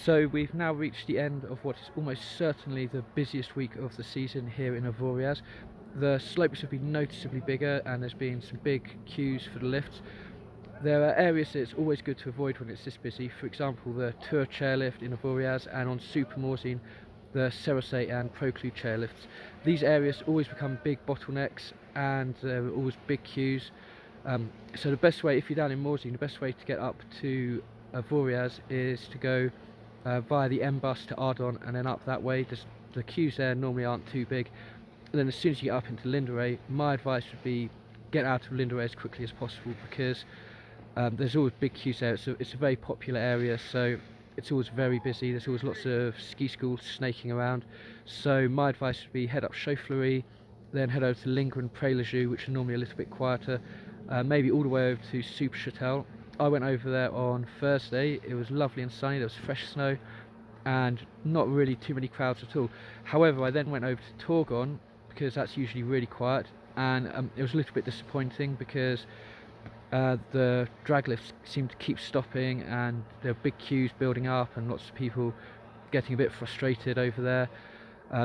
So we've now reached the end of what is almost certainly the busiest week of the season here in Avoriaz. The slopes have been noticeably bigger and there's been some big queues for the lifts. There are areas that it's always good to avoid when it's this busy, for example the Tour chairlift in Avoriaz, and on Super Morzine the Cerosate and Proclue chairlifts. These areas always become big bottlenecks and there are always big queues. So the best way, if you're down in Morzine, the best way to get up to Avoriaz is to go via the M bus to Ardon and then up that way. The queues there normally aren't too big. And then as soon as you get up into Linderay, my advice would be get out of Linderay as quickly as possible, because there's always big queues there. It's a very popular area, so it's always very busy. There's always lots of ski schools snaking around. So my advice would be head up Chaufferie, then head over to Linger and Pré-le-Joux, which are normally a little bit quieter, maybe all the way over to Super Châtel. I went over there on Thursday. It was lovely and sunny, there was fresh snow and not really too many crowds at all. However, I then went over to Torgon because that's usually really quiet, and it was a little bit disappointing because the drag lifts seemed to keep stopping and there were big queues building up and lots of people getting a bit frustrated over there.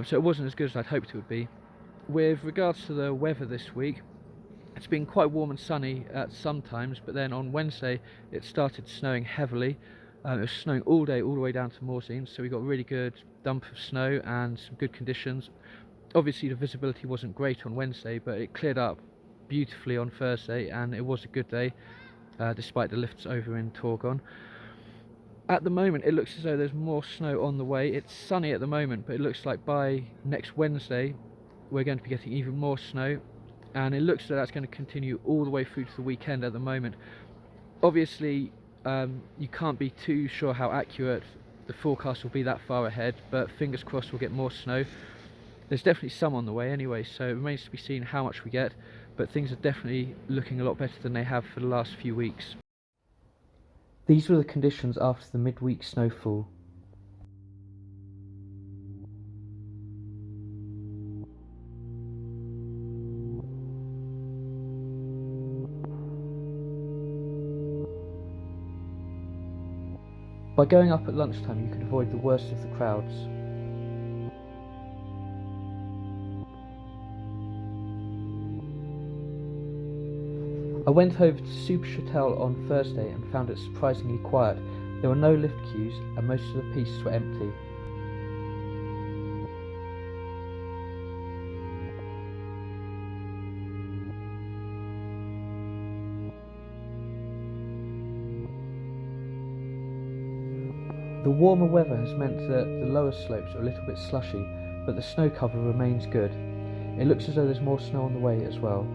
So it wasn't as good as I'd hoped it would be. With regards to the weather this week, it's been quite warm and sunny at some times, but then on Wednesday it started snowing heavily. It was snowing all day, all the way down to Morzine, so we got a really good dump of snow and some good conditions. Obviously the visibility wasn't great on Wednesday, but it cleared up beautifully on Thursday and it was a good day, despite the lifts over in Torgon. At the moment it looks as though there's more snow on the way. It's sunny at the moment, but it looks like by next Wednesday we're going to be getting even more snow, and it looks like that's going to continue all the way through to the weekend at the moment. Obviously you can't be too sure how accurate the forecast will be that far ahead, but fingers crossed we'll get more snow. There's definitely some on the way anyway, so it remains to be seen how much we get, but things are definitely looking a lot better than they have for the last few weeks. These were the conditions after the midweek snowfall. By going up at lunchtime you could avoid the worst of the crowds. I went over to Super Châtel on Thursday and found it surprisingly quiet. There were no lift queues and most of the pistes were empty. The warmer weather has meant that the lower slopes are a little bit slushy, but the snow cover remains good. It looks as though there's more snow on the way as well.